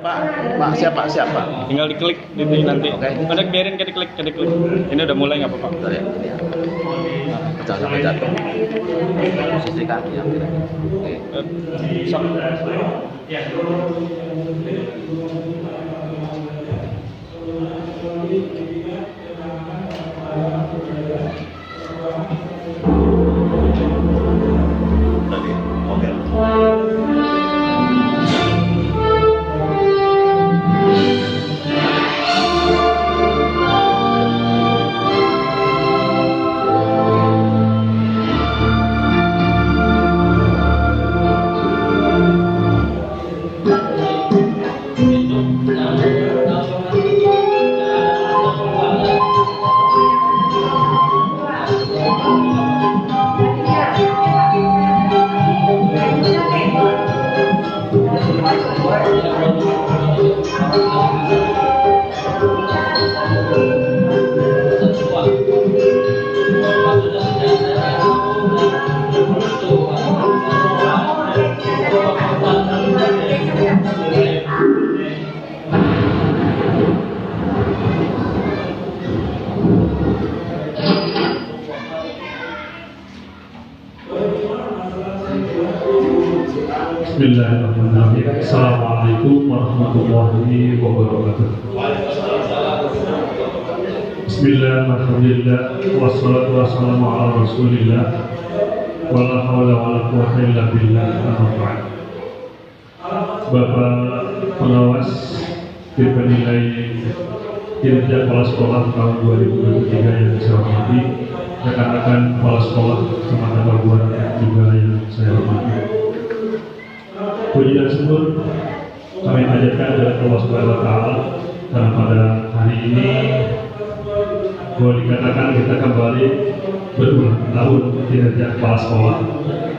Pak, siapa? Tinggal diklik ini nanti. Oke. Udah biarin kita klik. Ini udah mulai nggak apa-apa. Bentar ya. Jangan sampai jatuh. Posisi kaki yang kira. Oke. Bismillahirrahmanirrahim. Assalamualaikum warahmatullahi wabarakatuh. Bismillahirrahmanirrahim. Wassalatu wassalamu ala rasulillah. Wala hawla wala quwwata illa billah. Bapak pengawas tim penilai kinerja kepala sekolah tahun 2023 yang saya hormati, rekan-rekan kepala sekolah teman-teman juga yang saya hormati. Puji dan syukur kami panjatkan kepada Allah Subhanahu wa Ta'ala karena pada hari ini boleh dikatakan kita kembali berulang tahun kinerja kepala sekolah.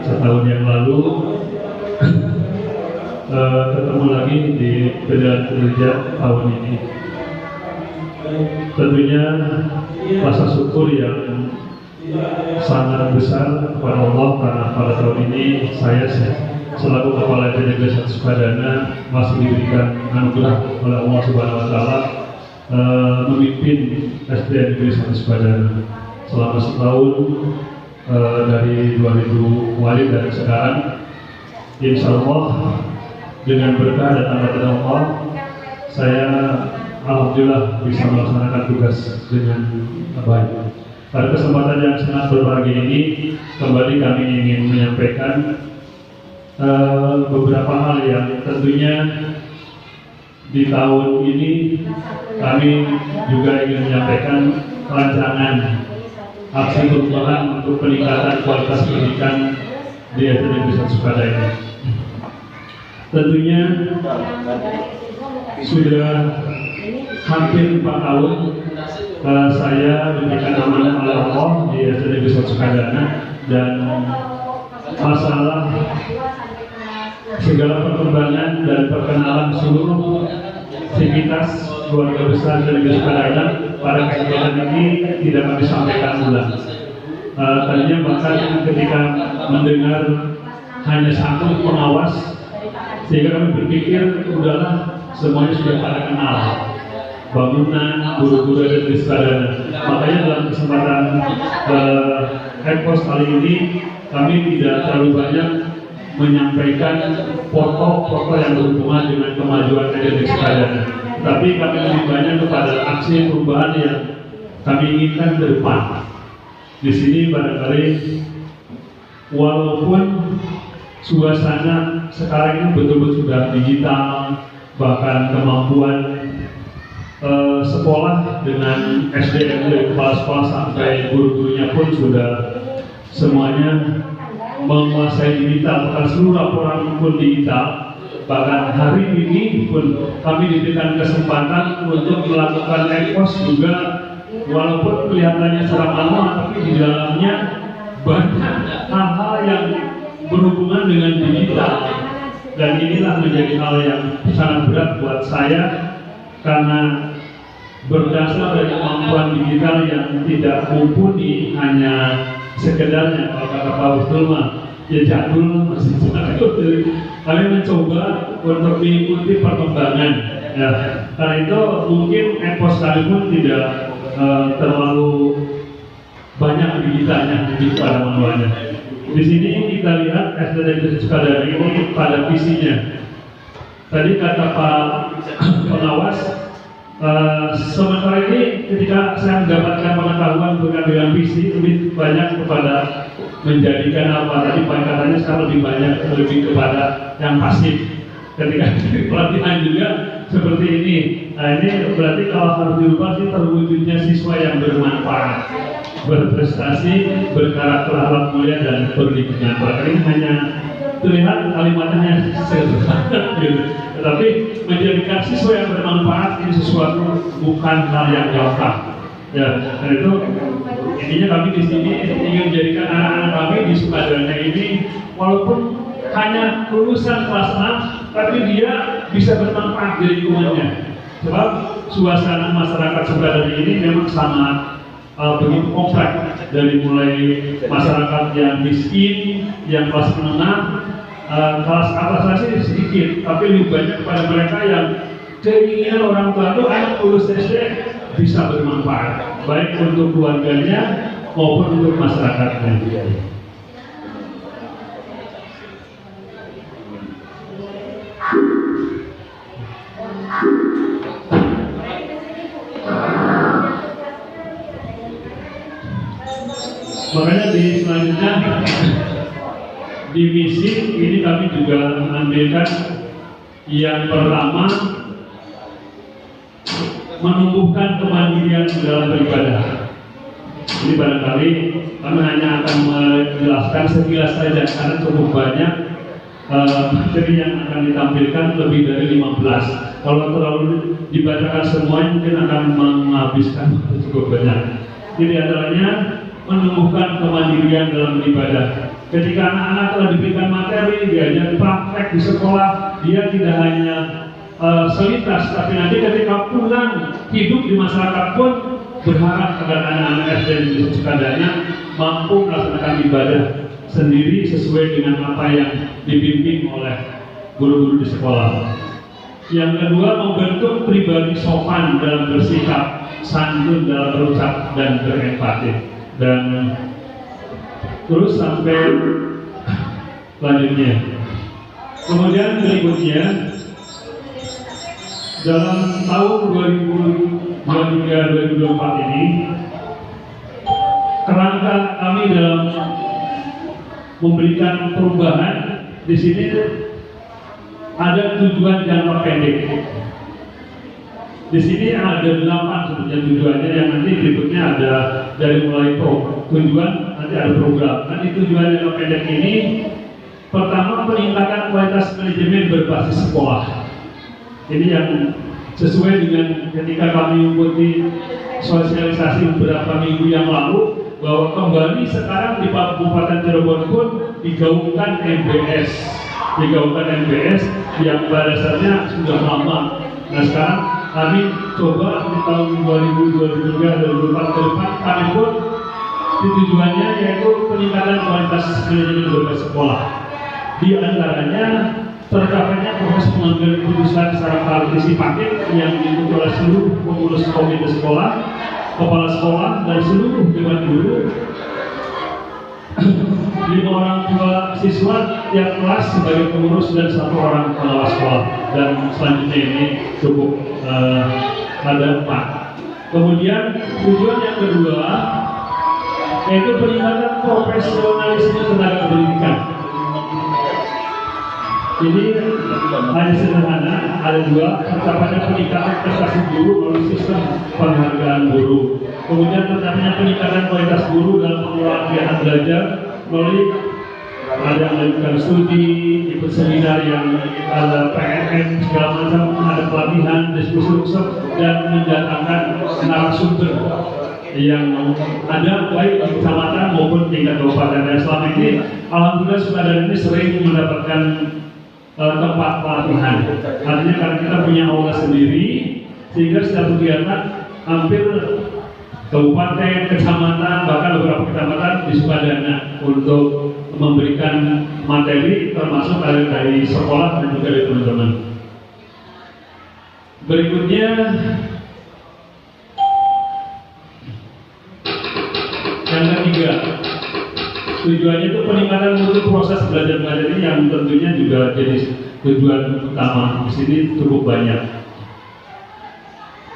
Setahun yang lalu ketemu lagi di kinerja tahun ini. Tentunya rasa syukur yang sangat besar kepada Allah karena pada tahun ini saya selaku Kepala Negeri Satu Sukadana masih diberikan anugerah oleh Allah Subhanahu wa Ta'ala memimpin SD Negeri Satu Sukadana selama setahun dari 2000 Walid dan sekarang. Insya Allah dengan berkah dan amanat Allah saya alhamdulillah bisa melaksanakan tugas dengan baik. Pada kesempatan yang sangat berbahagia ini kembali kami ingin menyampaikan beberapa hal yang tentunya di tahun ini kami juga ingin menyampaikan rancangan aksi perubahan untuk peningkatan kualitas pendidikan di SD Negeri Satu Sukadana. Tentunya sudah hampir 4 tahun saya diberikan amanah oleh Allah di SD Negeri Satu Sukadana, dan masalah segala perkembangan dan perkenalan seluruh sivitas keluarga besar Negeri Sukadana pada kegiatan ini tidak kami sampaikan ulang. Tadinya bahkan ketika mendengar hanya satu pengawas, sehingga kami berpikir udahlah semuanya sudah pada kenal bangunan guru-guru Negeri Sukadana. Makanya dalam kesempatan Ekpos kali ini kami tidak terlalu banyak menyampaikan foto-foto yang berhubungan dengan kemajuan Negeri Sukadana, tapi kami lebih banyak kepada aksi perubahan yang kami inginkan ke depan. Di sini barangkali walaupun suasana sekarang ini betul-betul sudah digital, bahkan kemampuan sekolah dengan SDM dari kepala sekolah sampai guru-gurunya pun sudah semuanya menguasai digital, bahkan seluruh laporan pun digital. Bahkan hari ini pun kami diberikan kesempatan untuk melakukan ekpos juga, walaupun kelihatannya secara manual, tapi di dalamnya banyak hal-hal yang berhubungan dengan digital. Dan inilah menjadi hal yang sangat berat buat saya, karena berdasar dari kemampuan digital yang tidak mumpuni hanya sekedarnya, kalau kata Pak Ustaz, ya jadul masih jadul. Kami mencoba untuk mengikuti perkembangan. Ya, karena itu mungkin epos kami pun tidak terlalu banyak digitalnya pada manualnya. Di sini kita lihat SD Negeri Sukadana ini pada visinya. Tadi kata Pak pengawas, sementara ini ketika saya mendapatkan pengetahuan berkaitan dengan visi lebih banyak kepada menjadikan apa tadi Pak katanya sekarang lebih banyak lebih kepada yang pasif. Ketika pelatihan juga seperti ini. Nah ini berarti kalau harus dirubah sih terwujudnya siswa yang bermanfaat, berprestasi, berkarakter akhlak mulia dan berlingkungan. Ini hanya terlihat kalimatnya sederhana, gitu. Tetapi menjadikan siswa yang bermanfaat ini sesuatu bukan hal yang gampang. Ya, dan itu intinya kami di sini ingin menjadikan anak-anak kami di Sukadana ini walaupun hanya lulusan kelas 6, tapi dia bisa bermanfaat di lingkungannya. Sebab suasana masyarakat Sukadana ini memang sangat begitu kompleks, dari mulai masyarakat yang miskin, yang kelas menengah, kelas atas masih sedikit, tapi lebih banyak kepada mereka yang keinginan orang tua itu anak lulus SD bisa bermanfaat, baik untuk keluarganya maupun untuk masyarakatnya. Makanya di selanjutnya di misi ini kami juga mengambilkan yang pertama, menumbuhkan kemandirian dalam beribadah. Ini barangkali kami hanya akan menjelaskan sekilas saja karena cukup banyak materi yang akan ditampilkan, lebih dari 15. Kalau terlalu dibacakan semuanya mungkin akan menghabiskan cukup banyak. Jadi antaranya menumbuhkan kemandirian dalam beribadah. Ketika anak-anak telah diberikan materi, diajar praktek di sekolah, dia tidak hanya selintas, tapi nanti ketika pulang hidup di masyarakat pun berharap agar anak-anak SD di Sukadana mampu melaksanakan ibadah sendiri sesuai dengan apa yang dibimbing oleh guru-guru di sekolah. Yang kedua, membentuk pribadi sopan dalam bersikap, santun dalam berucap dan berempati. Dan terus sampai selanjutnya. Kemudian berikutnya, dalam tahun 2023-2024 ini, kerangka kami dalam memberikan perubahan di sini ada tujuan jangka pendek. Di sini ada 8 sebetulnya tujuannya, yang nanti berikutnya ada dari mulai tujuan, nanti ada program. Nanti tujuan jangka pendek ini, pertama peningkatan kualitas manajemen berbasis sekolah. Ini yang sesuai dengan ketika kami mengikuti sosialisasi beberapa minggu yang lalu, bahwa kembali sekarang di Kabupaten Cirebon pun digaungkan MBS, yang pada dasarnya sudah lama. Nah sekarang kami coba di tahun 2023-2024 ke depan, kami pun tujuannya yaitu peningkatan kualitas manajemen berbasis sekolah. Di antaranya tercapainya proses pengambilan keputusan secara partisipatif yang diikuti oleh seluruh pengurus komite sekolah, kepala sekolah, dan seluruh dewan guru, 5 orang tua siswa tiap kelas sebagai pengurus dan 1 orang pengawas sekolah. Dan selanjutnya ini cukup ada 4. Kemudian tujuan yang kedua yaitu peningkatan profesionalisme tenaga pendidikan. Ini hanya sederhana, ada 2, tercapainya peningkatan prestasi guru melalui sistem penghargaan guru. Kemudian tercapainya peningkatan kualitas guru dalam pengelolaan kegiatan belajar melalui ada yang melakukan studi, ikut seminar yang ada PNM segala macam, ada pelatihan, diskusi workshop, dan mendatangkan narasumber yang ada baik di kecamatan maupun tingkat kabupaten. Dan selama ini alhamdulillah Sukadana ini sering mendapatkan tempat pelatihan. Artinya karena kita punya aula sendiri, sehingga setiap kegiatan hampir kabupaten, kecamatan, bahkan beberapa kecamatan di Sukadana untuk memberikan materi termasuk dari sekolah dan juga dari teman-teman. Berikutnya yang ketiga, tujuannya itu peningkatan mutu proses belajar mengajar ini yang tentunya juga jadi tujuan utama. Di sini cukup banyak,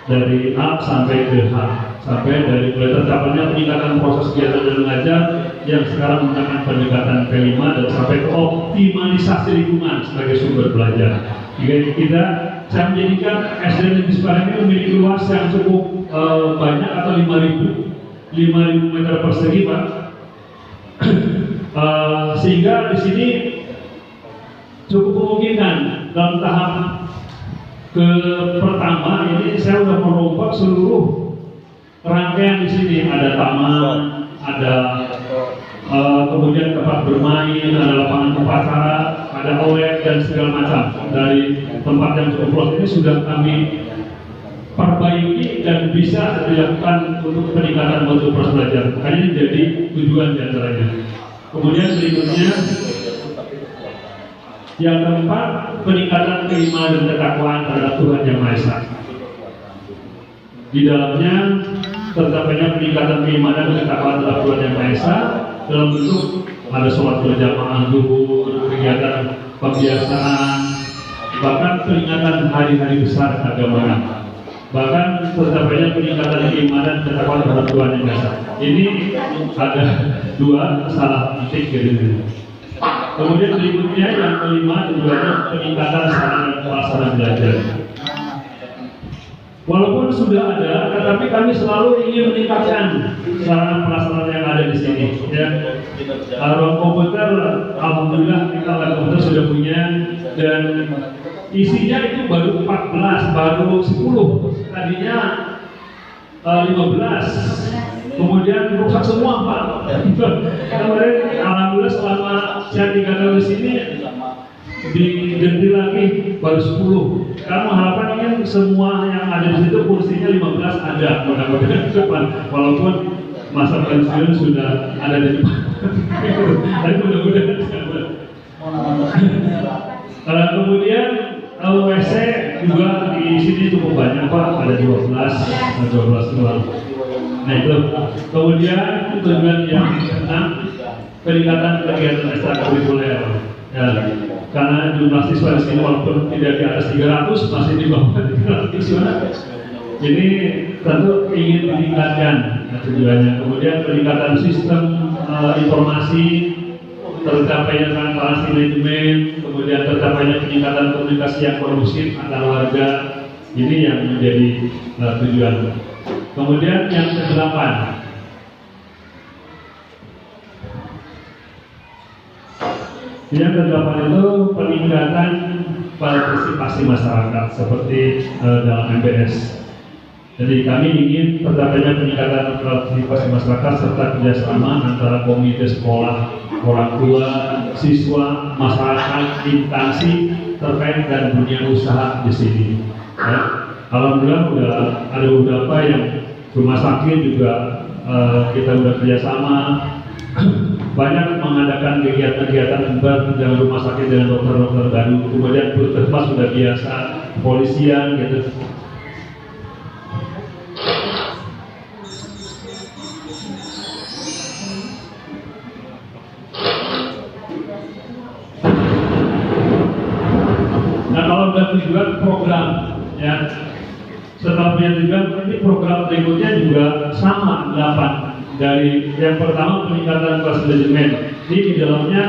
dari A sampai ke H, sampai dari mulai tercapainya peningkatan proses kegiatan belajar mengajar yang sekarang menggunakan pendekatan P5 dan sampai ke optimalisasi lingkungan sebagai sumber belajar. Jika saya menjadikan SD Negeri Semarang ini memiliki luas yang cukup banyak atau 5.000 meter persegi, Pak. Sehingga di sini cukup memungkinkan dalam tahap pertama ini saya sudah merombak seluruh rangkaian di sini. Ada taman, ada kemudian tempat bermain, ada lapangan upacara, ada OLED dan segala macam. Dari tempat yang cukup luas ini sudah kami perbaiki dan bisa dilakukan untuk peningkatan mutu proses belajar. Makanya ini jadi tujuan diantaranya. Kemudian berikutnya yang keempat, peningkatan keimanan dan ketakwaan terhadap Tuhan Yang Maha Esa. Di dalamnya tercapainya peningkatan keimanan dan ketakwaan terhadap Tuhan Yang Maha Esa dalam bentuk ada sholat berjamaah, zuhur, kegiatan pembiasaan, bahkan peringatan hari-hari besar keagamaan. Bahkan tercapainya peningkatan keimanan dan ketakwaan terhadap Tuhan Yang Maha Esa. Ini ada dua salah titik gitu. Kemudian berikutnya yang kelima tujuannya peningkatan sarana dan prasarana belajar. Walaupun sudah ada, tetapi kami selalu ingin meningkatkan sarana prasarana yang ada di sini. Ya, ruang komputer, alhamdulillah kita komputer sudah punya dan isinya itu baru 14, baru 10. Tadinya 15. Kemudian rusak semua, Pak. Kemarin alhamdulillah selama saya 3 tahun di sini diganti lagi baru 10. Karena harapan ingin semua yang ada di situ kursinya 15 ada, mudah-mudahan ke depan. Walaupun masa pensiun sudah ada di depan. Tapi mudah-mudahan. Kemudian WC juga di sini cukup banyak, Pak. Ada 12 doang. Nah itu. Kemudian tujuan yang keenam, peningkatan kegiatan ekstrakurikuler. Ya, karena jumlah siswa di sini walaupun tidak di atas 300 masih di bawah 300 siswa. Jadi tentu ingin meningkatkan tujuannya. Kemudian peningkatan sistem informasi, tercapainya transparansi manajemen, kemudian tercapainya peningkatan komunikasi yang kondusif antar warga. Ini yang menjadi tujuan. Kemudian yang ke-8, yang ke-8 itu peningkatan partisipasi masyarakat seperti dalam MBS. Jadi kami ingin tercapainya peningkatan partisipasi masyarakat serta kerjasama antara komite sekolah, orang tua, siswa, masyarakat, instansi terkait dan dunia usaha di sini. Ya. Alhamdulillah sudah ada beberapa yang rumah sakit juga kita sudah kerjasama. Banyak mengadakan kegiatan-kegiatan dengan rumah sakit dengan dokter-dokter baru. Kemudian puskesmas sudah biasa, polisian gitu. Nah kalau sudah tujuan program, ya setelah punya tujuan ini program berikutnya juga sama 8. Dari yang pertama peningkatan kelas manajemen, ini di dalamnya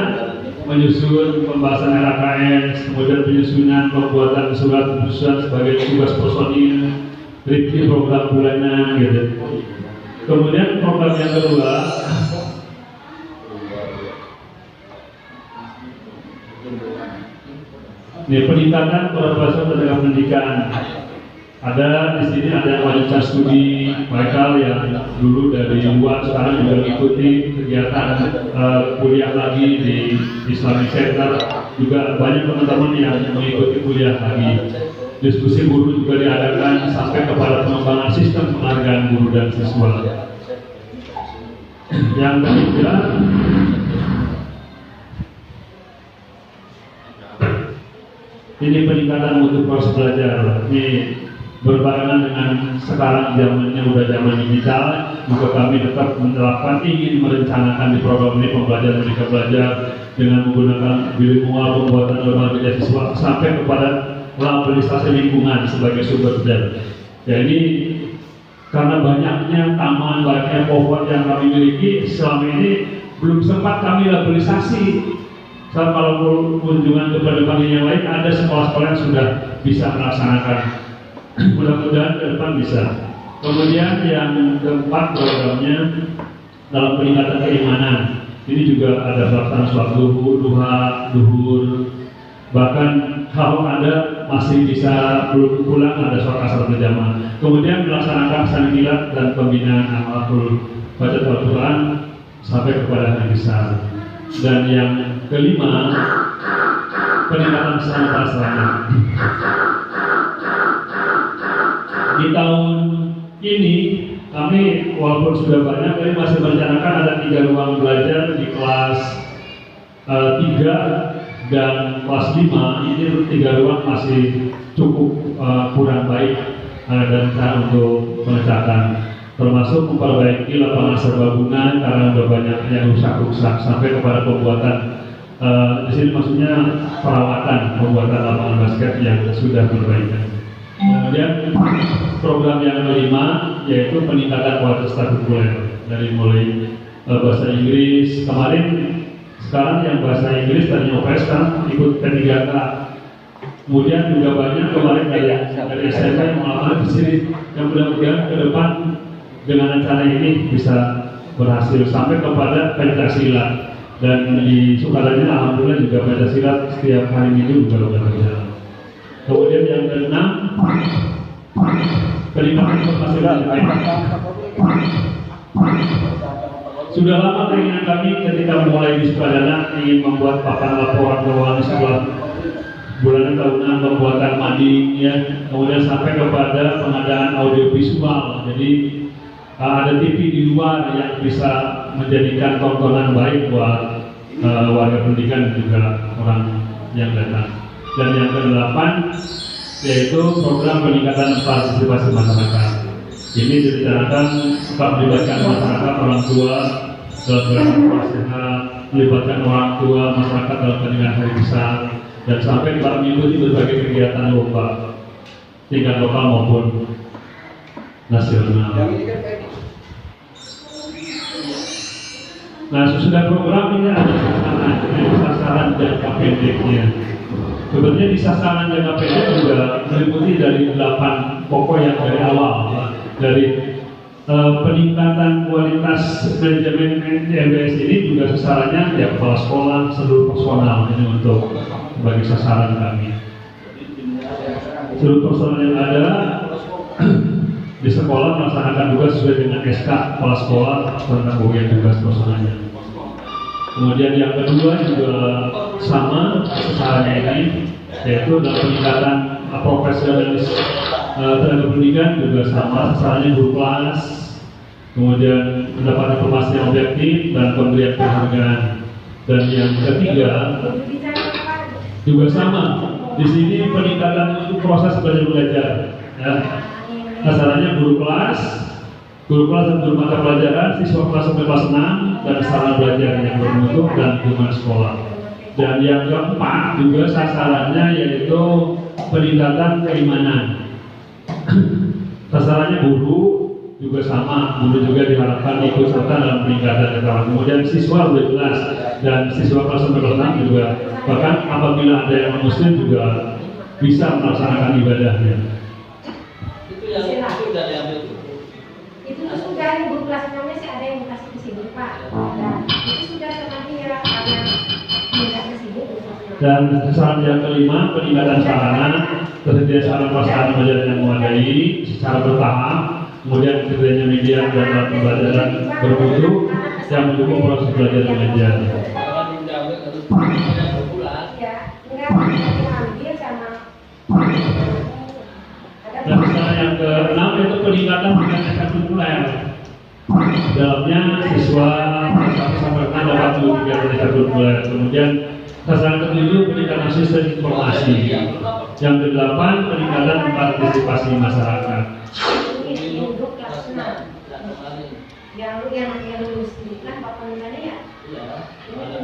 menyusun pembahasan RKS, kemudian penyusunan pembuatan surat keputusan sebagai tugas personil, review program bulanan gitu. Kemudian program yang kedua ini peningkatan kolaborasi tenaga pendidikan. Ada di sini ada yang lanjutan studi mereka yang dulu dari luar sekarang juga mengikuti kegiatan kuliah lagi di Islamic Center. Juga banyak teman-teman yang mengikuti kuliah lagi. Diskusi guru juga diadakan sampai kepada pengembangan sistem penghargaan guru dan siswa. Yang ketiga Ini peningkatan mutu proses belajar. Ini berbarengan dengan sekarang zamannya udah zaman digital, juga kami tetap menerapkan ingin merencanakan di program ini pembelajaran Merdeka Belajar dengan menggunakan bilingual, pembuatan lembaga beasiswa sampai kepada laborisasi lingkungan sebagai sumber belajar. Jadi karena banyaknya taman, banyaknya pohon yang kami miliki selama ini belum sempat kami laborisasi. Saat kalau kunjungan ke depan yang lain ada sekolah-sekolah yang sudah bisa melaksanakan. Mudah-mudahan ke depan bisa. Kemudian yang keempat programnya dalam peningkatan keimanan. Ini juga ada pelaksanaan sholat duha, duhur. Bahkan kalau ada masih bisa belum pulang ada sholat asar berjamaah. Kemudian melaksanakan sanadilat dan pembinaan amal baca Al-Quran sampai kepada hari besar. Dan yang kelima, peningkatan keselamatan. Di tahun ini kami walaupun sudah banyak, kami masih merencanakan ada 3 ruang belajar di kelas 3 dan kelas 5. Ini 3 ruang masih cukup kurang baik dan cara untuk pengecekan. Termasuk memperbaiki lapangan serbaguna karena sudah banyak yang rusak-rusak sampai kepada pembuatan di sini maksudnya perawatan pembuatan lapangan basket yang sudah perbaikan. Kemudian program yang kelima yaitu peningkatan kualitas kurikuler dari mulai bahasa Inggris kemarin, sekarang yang bahasa Inggris tadi OPS kan ikut P3K. Kemudian juga banyak kemarin dari SMA yang melamar di sini yang mudah-mudahan ke depan dengan acara ini bisa berhasil sampai kepada Pancasila. Dan di Sukaranya alhamdulillah juga Pancasila setiap hari Minggu juga sudah berjalan. Kemudian yang keenam, peningkatan informasi dan sudah lama keinginan kami ketika mulai di Sukadana ingin membuat papan laporan keuangan di sebuah bulanan tahunan pembuatan mading ya, kemudian sampai kepada pengadaan audiovisual. Jadi ada TV di luar yang bisa menjadikan tontonan baik buat warga pendidikan juga orang yang datang. Dan yang ke-8 yaitu program peningkatan partisipasi masyarakat. Ini direncanakan tetap melibatkan masyarakat, orang tua dalam gerakan pola sehat, melibatkan orang tua masyarakat dalam pendidikan hari besar, dan sampai Pak mengikuti berbagai kegiatan lomba tingkat lokal maupun nasional. Nah, sesudah program ini ada sasaran jangka pendeknya. Sebenarnya di sasaran jangka pendek juga meliputi dari 8 pokok yang dari awal, dari peningkatan kualitas manajemen MBS ini juga sasarannya ya kepala sekolah, seluruh personal ini untuk bagi sasaran kami. Seluruh personal yang ada di sekolah melaksanakan tugas sesuai dengan SK kepala sekolah tentang bagian tugas personalnya. Kemudian yang kedua juga sama sasarannya ini, yaitu dalam peningkatan profesionalis tenaga pendidikan juga sama sasarannya guru kelas, kemudian mendapat informasi yang objektif dan pemberian penghargaan. Dan yang ketiga juga sama, di sini peningkatan untuk proses belajar ya. Sasarannya guru kelas dan guru mata pelajaran, siswa kelas sampai kelas 6 dan sarana belajar yang bermutu dan lingkungan sekolah. Dan yang keempat juga sasarannya yaitu peningkatan keimanan. Sasarannya guru juga sama, guru juga diharapkan ikut serta dalam peningkatan ketahuan. Kemudian siswa sudah jelas, dan siswa kelas sampai kelas 6 juga bahkan apabila ada yang muslim juga bisa melaksanakan ibadahnya. Itu sudah ibu kelas 6-nya sih ada yang kasih ke sini Pak. Dan itu sudah nanti ya karena tidak ke sini. Dan sasaran yang kelima peningkatan sarana, tersedia sarana pelaksanaan belajar yang memadai secara bertahap, kemudian tersedianya media dan alat pembelajaran bermutu yang mendukung proses belajar mengajar. Dan sasaran yang keenam itu peningkatan pendidikan ekstrakurikuler. Dalamnya siswa sampai 6 dapat 23 pendidikan ekstrakurikuler. Kemudian Sasaran ketujuh peningkatan sistem informasi. Yang kedelapan peningkatan partisipasi masyarakat. Ini untuk kelas 6. Yang lulus di kan Bapak Nilainya ya?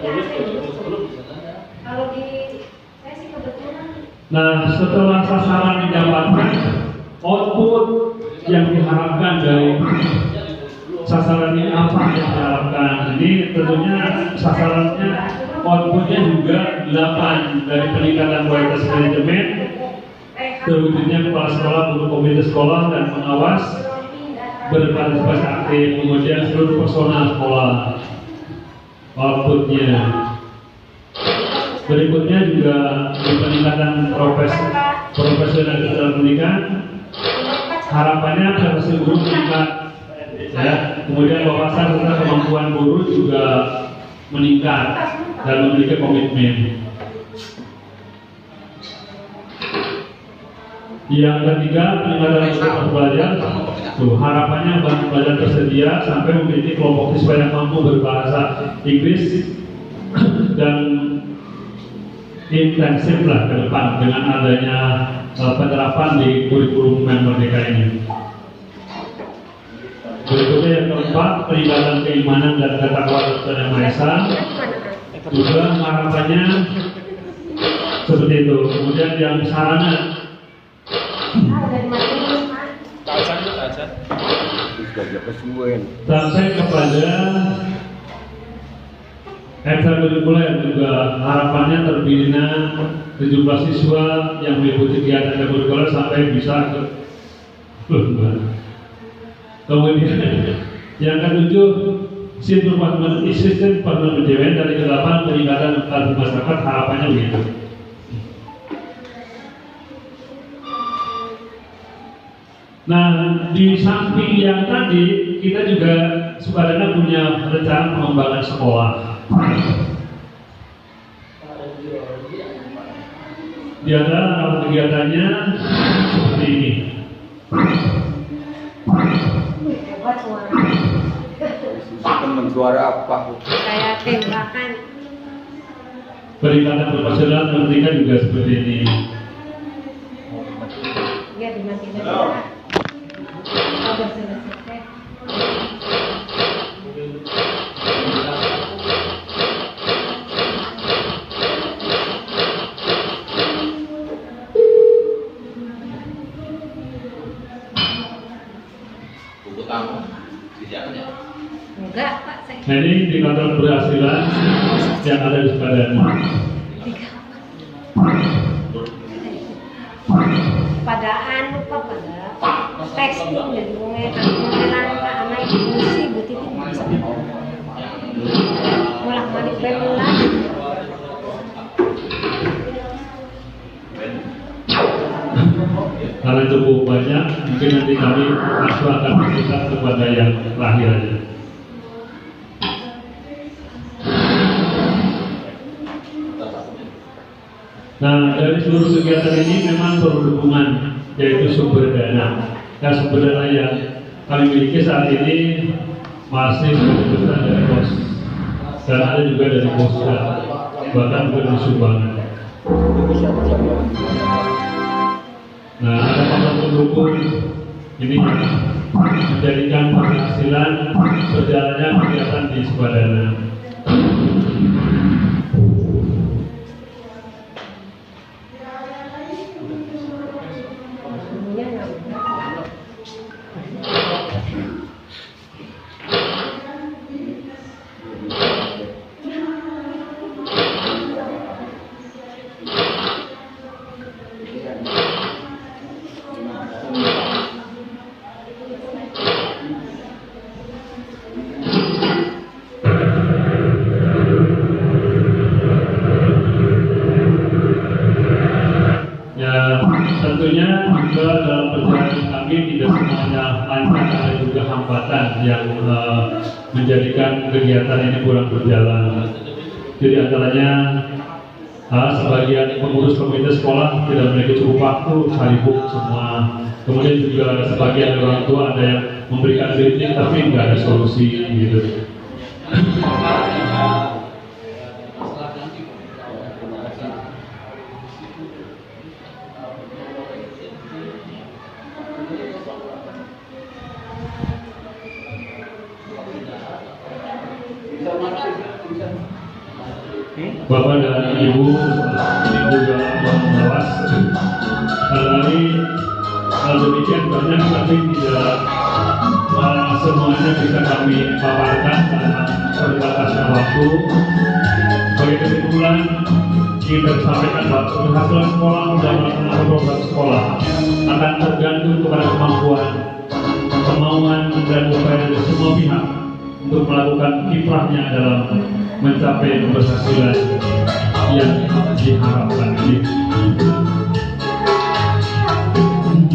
Ini saya dulu. Kalau di saya sih kebetulan. Nah, setelah sasaran didapatkan, output yang diharapkan dari sasaran ini apa yang diharapkan? Ini tentunya sasarannya outputnya juga 8 dari peningkatan kualitas manajemen, terwujudnya kepala sekolah untuk komite sekolah dan pengawas berpartisipasi aktif, kemudian seluruh personal sekolah outputnya. Berikutnya juga di peningkatan profesionalitas dalam pendidikan, harapannya prestasi guru meningkat, ya. Kemudian wawasan serta kemampuan guru juga meningkat dan memiliki komitmen. Yang ketiga, peningkatan kualitas belajar. Harapannya bahan belajar tersedia sampai memiliki kelompok siswa yang mampu berbahasa Inggris dan intensif lah ke depan dengan adanya penerapan di kurikulum Merdeka ini. Berikutnya yang keempat, peningkatan keimanan dan ketakwaan Tuhan Yang Maha Esa. Juga harapannya seperti itu. Kemudian yang sarana sampai kepada ekstrakurikuler juga harapannya terbina 17 siswa yang mengikuti kegiatan ekstrakurikuler sampai bisa ke kemudian yang ketujuh sistem permanajemen dari ke-8 peningkatan aktivitas masyarakat, harapannya begitu. Nah, di samping yang tadi kita juga Sukadana punya rencana pengembangan sekolah. Di antara kegiatannya seperti ini. Teman suara apa? Kayak tembakan. Peningkatan profesional pendidikan juga seperti ini. Ya dimatiin aja. Udah selesai. Buku tamu siapnya. Enggak, Pak, saya. Nah, ini indikator keberhasilan yang ada di Sukadana. Pada anu Pak, pada tekstil jadi mengelan sama ibu si butik bisa mulak balik berulang. Karena cukup banyak, mungkin nanti kami akan mengikat kepada yang terakhir aja. Nah, dari seluruh kegiatan ini memang perlu dukungan, yaitu sumber dana. Nah, sumber dana yang kami miliki saat ini masih besar dari pos, dan ada juga dari posda, bahkan juga dari sumbangan. Nah, ada faktor pendukung ini yang menjadikan penghasilan berjalannya kegiatan di Sukadana. Tentunya juga dalam perjalanan kami tidak semuanya lancar, ada juga hambatan yang menjadikan kegiatan ini kurang berjalan. Jadi antaranya sebagian pengurus komite sekolah tidak memiliki cukup waktu, sibuk semua. Kemudian juga sebagian orang tua ada yang memberikan kritik tapi nggak ada solusi gitu. Bapak dan Ibu juga mengawas. Kali hal demikian banyak tapi tidak semuanya bisa kami paparkan karena terbatasnya waktu. Sebagai kesimpulan, kita sampaikan bahwa keberhasilan sekolah dan program sekolah akan tergantung kepada kemampuan, kemauan dan upaya dari semua pihak untuk melakukan kiprahnya dalam mencapai keberhasilan yang diharapkan ini.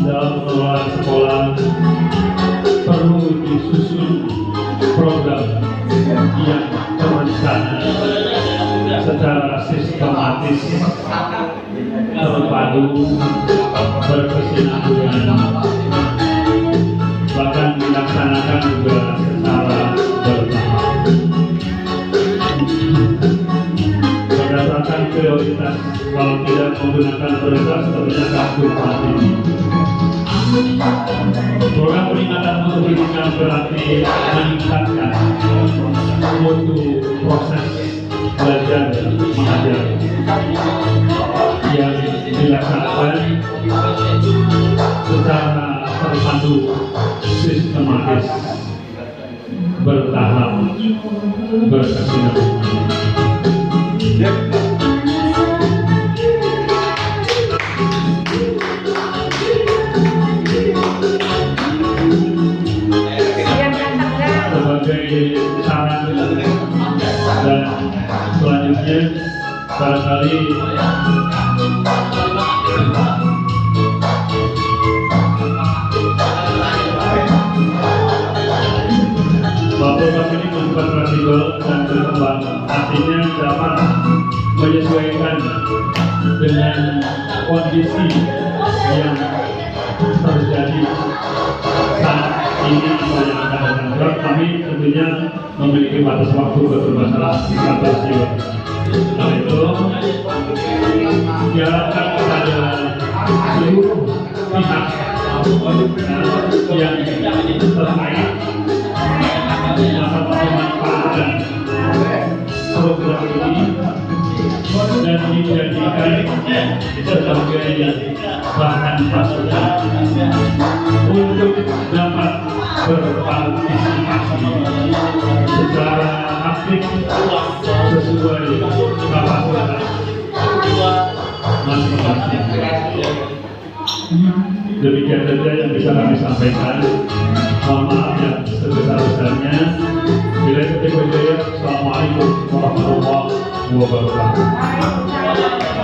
Dalam pengelolaan sekolah perlu disusun program yang terencana secara sistematis, terpadu, berkesinambungan, bahkan dilaksanakan juga secara bertahap. Berdasarkan prioritas, kalau tidak menggunakan prioritas tentunya kartu mati. Program peningkatan mutu pendidikan berarti meningkatkan mutu proses belajar mengajar yang dilaksanakan secara terpadu, sistematis, bertahap, berkesinambungan. Sebagai saran dan selanjutnya barangkali program ini bersifat fleksibel dan berkembang, artinya dapat menyesuaikan dengan kondisi yang terjadi saat ini atau yang akan datang. Kami tentunya memiliki batas waktu bermasalah di kantor jiwa. Karena itu diharapkan kepada seluruh pihak yang terkait dapat memanfaatkan program ini dan dijadikan sebagai bahan masukan untuk dapat berpartisipasi secara aktif sesuai kapasitas masing-masing. Demikian saja yang bisa kami sampaikan. Mohon maaf yang sebesar-besarnya. Bila Assalamualaikum warahmatullahi wabarakatuh.